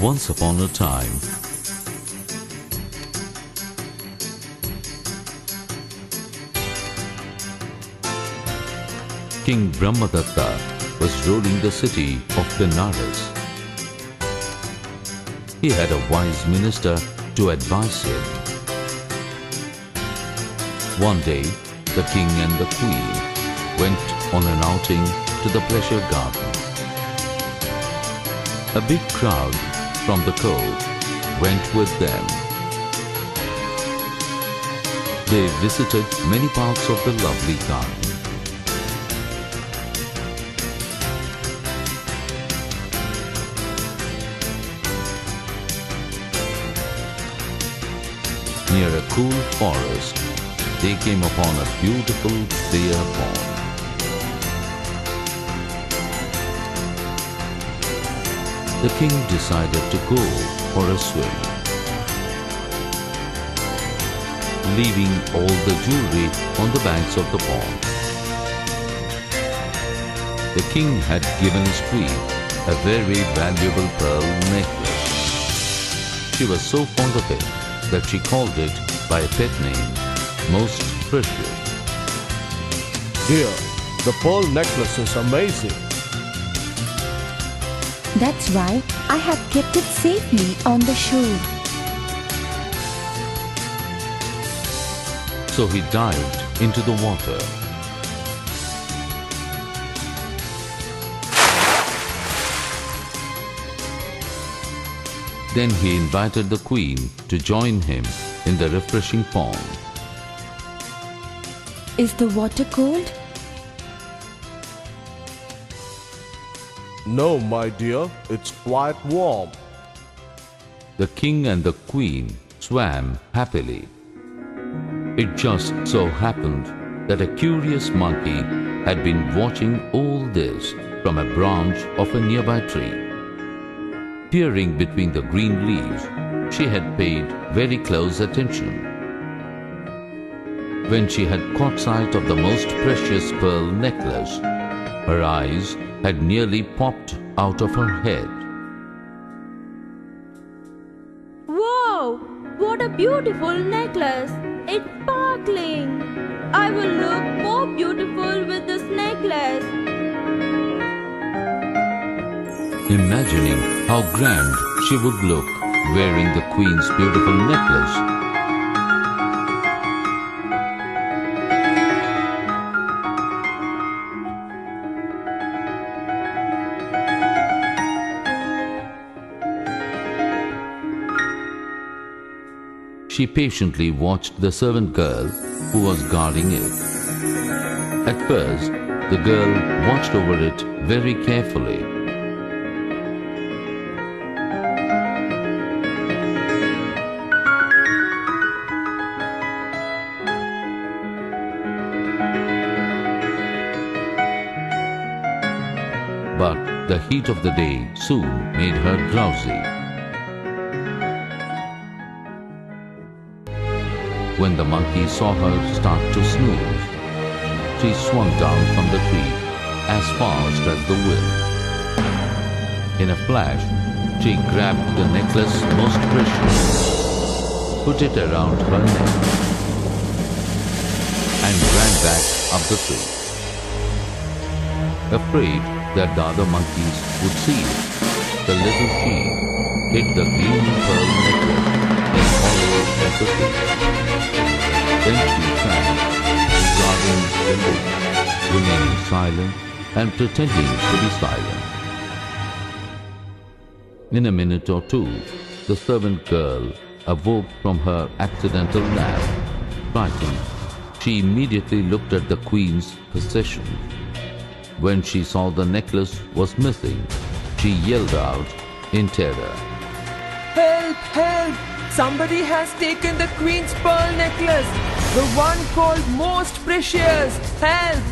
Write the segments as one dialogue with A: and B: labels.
A: Once upon a time, King Brahmadatta was ruling the city of Benares. He had a wise minister to advise him. One day, the king and the queen went on an outing to the pleasure garden. A big crowd from the court went with them. They visited many parts of the lovely garden. Near a cool forest, they came upon a beautiful clear pond. The king decided to go for a swim. Leaving all the jewelry on the banks of the pond. The king had given his queen a very valuable pearl necklace. She was so fond of it that she called it by a pet name, Most Precious.
B: Dear, the pearl necklace is amazing.
C: That's why I have kept it safely on the shore.
A: So he dived into the water. Then he invited the queen to join him in the refreshing pond.
C: Is the water cold?
B: No, my dear, it's quite warm.
A: The king and the queen swam happily. It just so happened that a curious monkey had been watching all this from a branch of a nearby tree. Peering between the green leaves, she had paid very close attention. When she had caught sight of the most precious pearl necklace, her eyes had nearly popped out of her head.
D: Wow! What a beautiful necklace! It's sparkling! I will look more beautiful with this necklace.
A: Imagining how grand she would look wearing the queen's beautiful necklace, she patiently watched the servant girl who was guarding it. At first, the girl watched over it very carefully. But the heat of the day soon made her drowsy. When the monkey saw her start to snooze, she swung down from the tree as fast as the wind. In a flash, she grabbed the necklace most precious, put it around her neck, and ran back up the tree. Afraid that the other monkeys would see it, the little sheep hid the gleaming pearl necklace in the hollow of the tree. Then she sang, regarding the lake, remaining silent and pretending to be silent. In a minute or two, the servant girl awoke from her accidental nap. Frightened, she immediately looked at the queen's possession. When she saw the necklace was missing, she yelled out in terror.
E: Help! Help! Somebody has taken the queen's pearl necklace, the one called Most Precious. Help!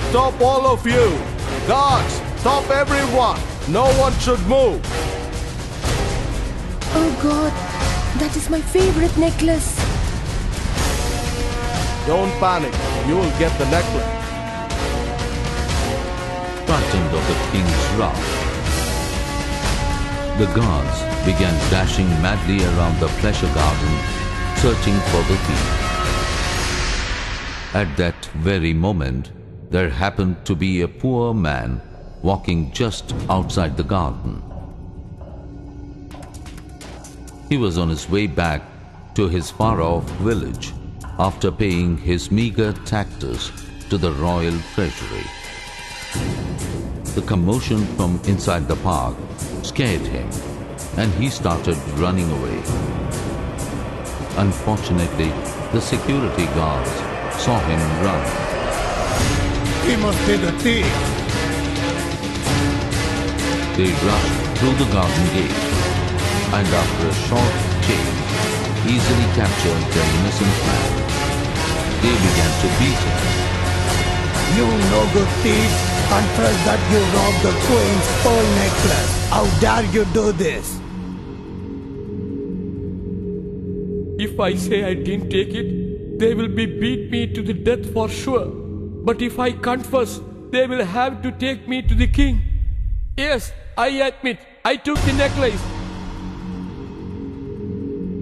B: Stop, all of you! Guards, stop everyone! No one should move!
C: Oh God, that is my favorite necklace.
B: Don't panic, you will get the necklace.
A: Frightened of the king's wrath, The guards began dashing madly around the pleasure garden, searching for the thief. At that very moment, there happened to be a poor man walking just outside the garden. He was on his way back to his far-off village after paying his meager taxes to the royal treasury. The commotion from inside the park scared him, and he started running away. Unfortunately, the security guards saw him run.
B: He must be the thief.
A: They rushed through the garden gate, and after a short chase, easily captured the innocent man. They began to beat him.
B: You no good thief. Confess that you robbed the queen's pearl necklace. How dare you do this?
E: If I say I didn't take it, they will beat me to the death for sure. But if I confess, they will have to take me to the king. Yes, I admit, I took the necklace.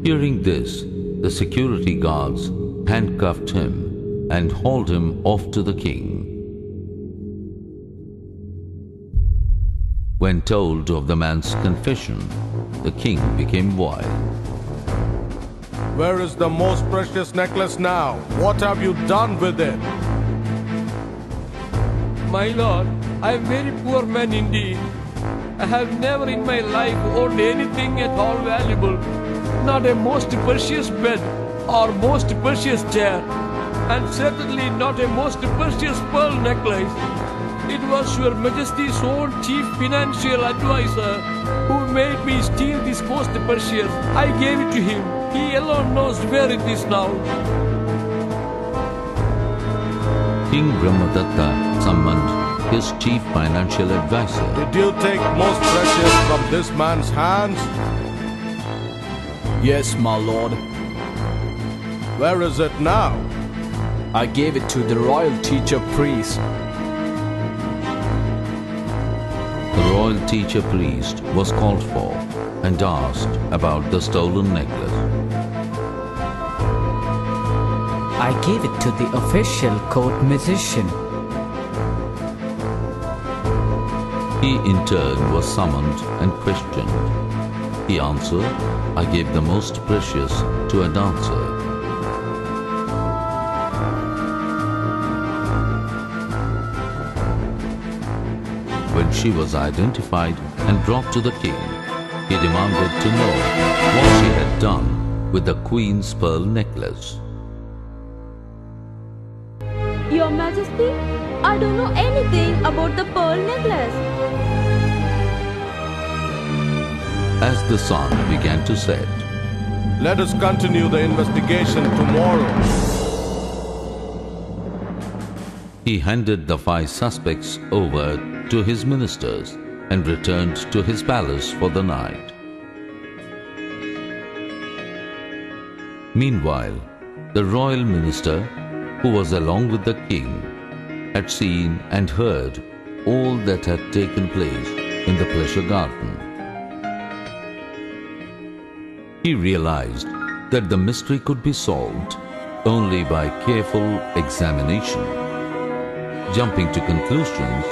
A: Hearing this, the security guards handcuffed him and hauled him off to the king. When told of the man's confession, the king became wild.
B: Where is the most precious necklace now? What have you done with it?
E: My lord, I am very poor man indeed. I have never in my life owned anything at all valuable. Not a most precious bed or most precious chair, and certainly not a most precious pearl necklace. It was Your Majesty's own chief financial advisor who made me steal this most precious. I gave it to him. He alone knows where it is now.
A: King Brahmadatta summoned his chief financial advisor.
B: Did you take most precious from this man's hands?
F: Yes, my lord.
B: Where is it now?
F: I gave it to the royal teacher priest.
A: The royal teacher priest was called for and asked about the stolen necklace.
G: I gave it to the official court musician.
A: He in turn was summoned and questioned. He answered, I gave the most precious to a dancer. When she was identified and brought to the king, he demanded to know what she had done with the queen's pearl necklace.
D: Your Majesty, I don't know anything about the pearl necklace.
A: As the sun began to set,
B: Let us continue the investigation tomorrow.
A: he handed the 5 suspects over to his ministers and returned to his palace for the night. Meanwhile, the royal minister, who was along with the king, had seen and heard all that had taken place in the pleasure garden. He realized that the mystery could be solved only by careful examination. Jumping to conclusions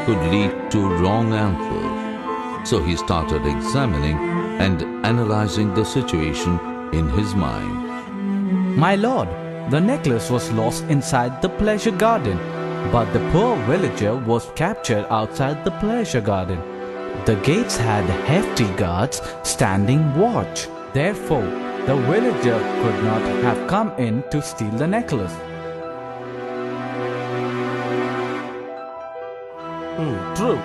A: could lead to wrong answers, so he started examining and analyzing the situation in his mind.
G: My lord, the necklace was lost inside the pleasure garden, but the poor villager was captured outside the pleasure garden. The gates had hefty guards standing watch. Therefore, the villager could not have come in to steal the necklace.
B: True.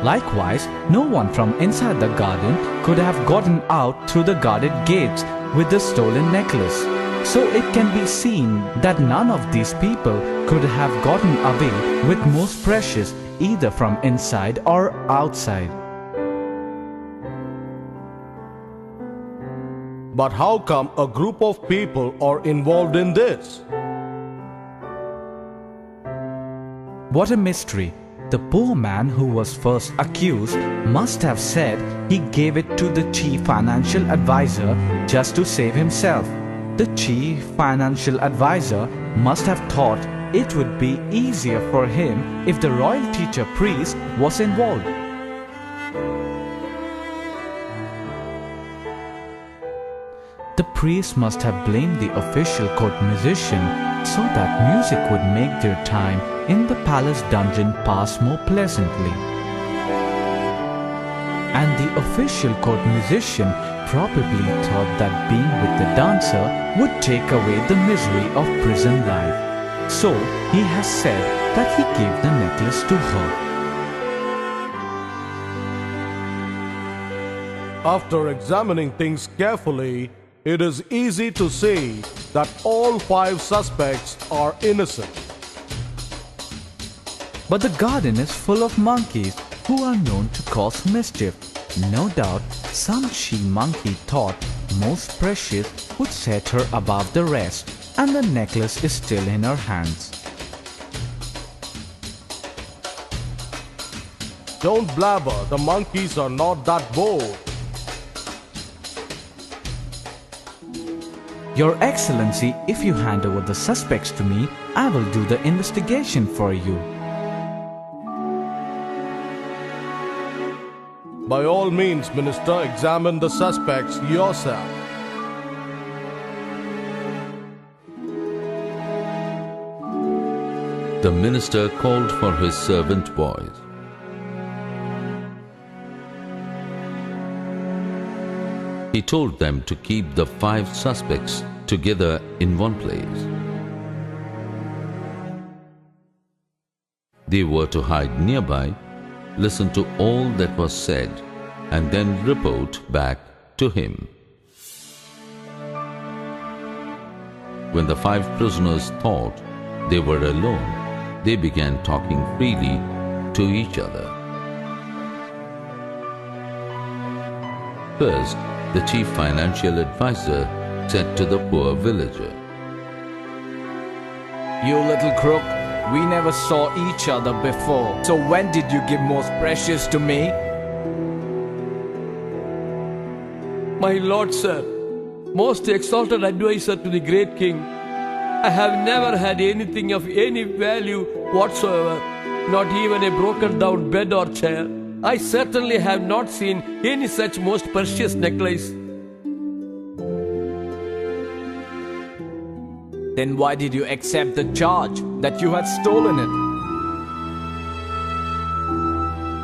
G: Likewise, no one from inside the garden could have gotten out through the guarded gates with the stolen necklace. So it can be seen that none of these people could have gotten away with most precious either from inside or outside.
B: But how come a group of people are involved in this?
G: What a mystery! The poor man who was first accused must have said he gave it to the chief financial advisor just to save himself. The chief financial advisor must have thought it would be easier for him if the royal teacher priest was involved. The priest must have blamed the official court musician so that music would make their time in the palace dungeon pass more pleasantly. And the official court musician probably thought that being with the dancer would take away the misery of prison life. So he has said that he gave the necklace to her.
H: After examining things carefully, it is easy to see that all 5 suspects are innocent.
G: But the garden is full of monkeys who are known to cause mischief. No doubt, some she-monkey thought most precious would set her above the rest, and the necklace is still in her hands.
H: Don't blabber, the monkeys are not that bold.
G: Your Excellency, if you hand over the suspects to me, I will do the investigation for you.
H: By all means, Minister, examine the suspects yourself.
A: The minister called for his servant boys. He told them to keep the 5 suspects together in one place. They were to hide nearby, listen to all that was said, and then report back to him. When the 5 prisoners thought they were alone, they began talking freely to each other. First, the chief financial advisor said to the poor villager,
F: You little crook, we never saw each other before. So when did you give most precious to me?
E: My lord, sir, most exalted advisor to the great king, I have never had anything of any value whatsoever, not even a broken down bed or chair. I certainly have not seen any such most precious necklace.
F: Then why did you accept the charge that you had stolen it?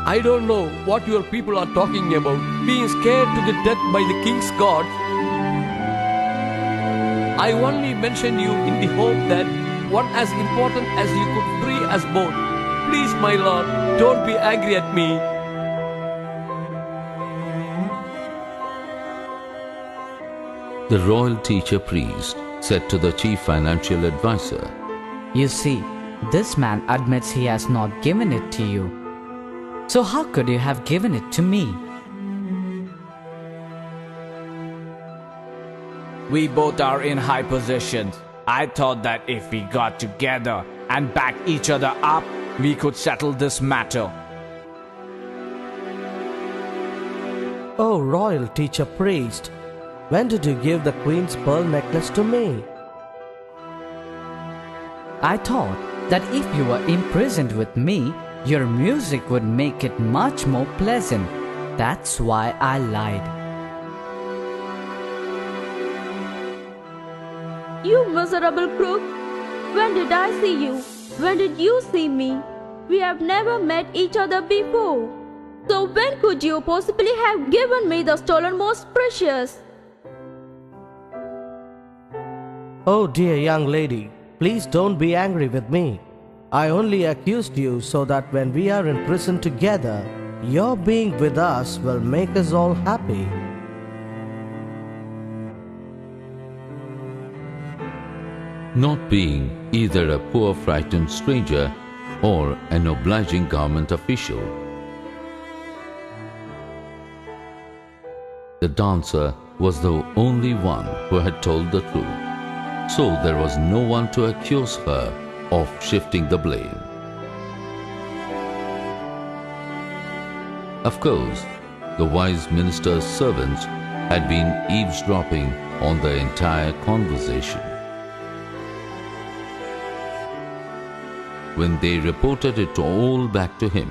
E: I don't know what your people are talking about, being scared to the death by the king's guards. I only mentioned you in the hope that one as important as you could free us both. Please, my lord, don't be angry at me.
A: The royal teacher priest said to the chief financial advisor,
I: You see, this man admits he has not given it to you. So how could you have given it to me?
F: We both are in high positions. I thought that if we got together and backed each other up, we could settle this matter.
B: Oh, royal teacher priest, when did you give the queen's pearl necklace to me?
I: I thought that if you were imprisoned with me, your music would make it much more pleasant. That's why I lied.
D: You miserable crook! When did I see you? When did you see me? We have never met each other before. So when could you possibly have given me the stolen most precious?
B: Oh dear young lady, please don't be angry with me. I only accused you so that when we are in prison together, your being with us will make us all happy.
A: not being either a poor frightened stranger or an obliging government official. The dancer was the only one who had told the truth, so there was no one to accuse her of shifting the blame. Of course, the wise minister's servants had been eavesdropping on the entire conversation. When they reported it all back to him,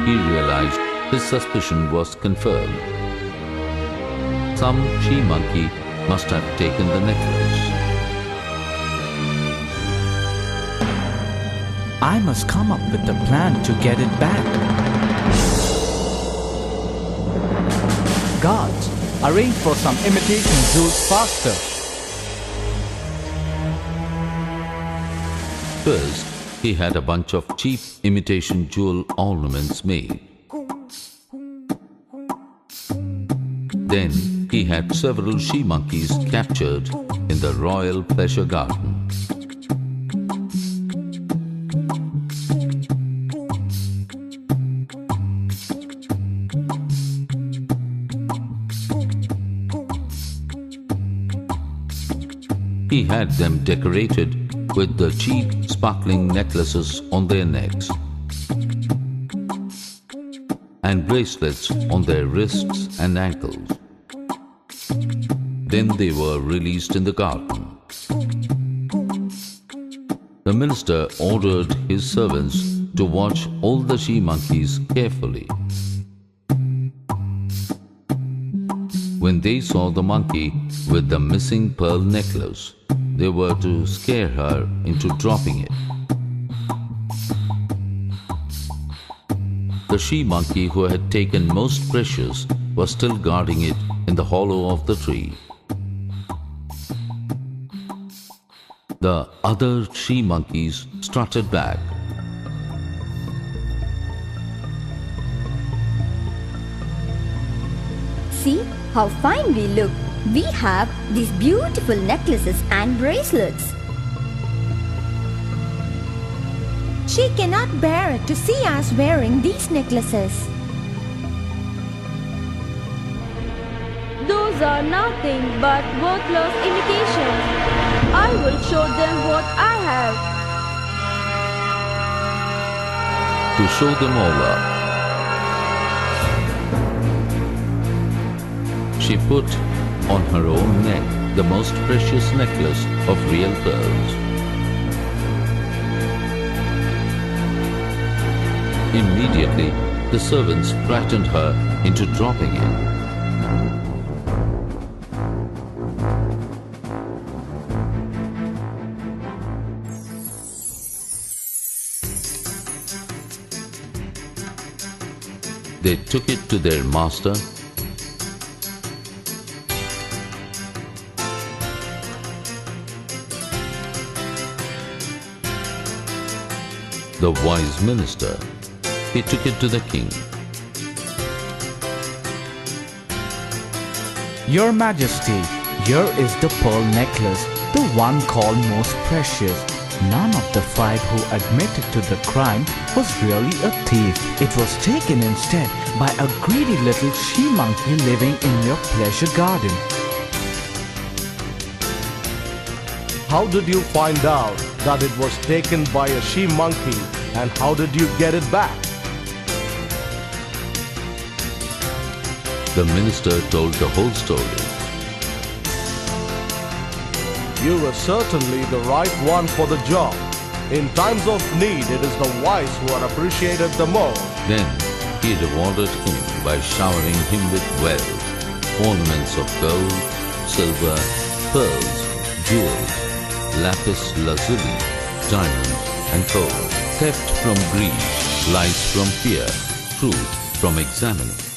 A: he realized his suspicion was confirmed. Some she-monkey must have taken the necklace.
G: I must come up with a plan to get it back. Guards, arrange for some imitation jewels faster.
A: First, he had a bunch of cheap imitation jewel ornaments made. Then he had several she-monkeys captured in the royal pleasure garden. He had them decorated with the cheap sparkling necklaces on their necks and bracelets on their wrists and ankles. Then they were released in the garden. The minister ordered his servants to watch all the she-monkeys carefully. When they saw the monkey with the missing pearl necklace, they were to scare her into dropping it. The she-monkey who had taken most precious was still guarding it in the hollow of the tree. The other she-monkeys strutted back.
C: See how fine we look. We have these beautiful necklaces and bracelets. She cannot bear to see us wearing these necklaces.
D: Those are nothing but worthless imitations. I will show them what I have.
A: To show them all up, she put on her own neck the most precious necklace of real pearls. Immediately, the servants frightened her into dropping it. They took it to their master, the wise minister. He took it to the king.
G: Your Majesty, here is the pearl necklace, the one called most precious. None of the 5 who admitted to the crime was really a thief. It was taken instead by a greedy little she-monkey living in your pleasure garden.
H: How did you find out that it was taken by a she-monkey, and how did you get it back?
A: The minister told the whole story.
H: You were certainly the right one for the job. In times of need, it is the wise who are appreciated the most.
A: Then he rewarded him by showering him with wealth, ornaments of gold, silver, pearls, jewels, lapis lazuli, diamonds and coal, theft from greed, lies from fear, truth from examining.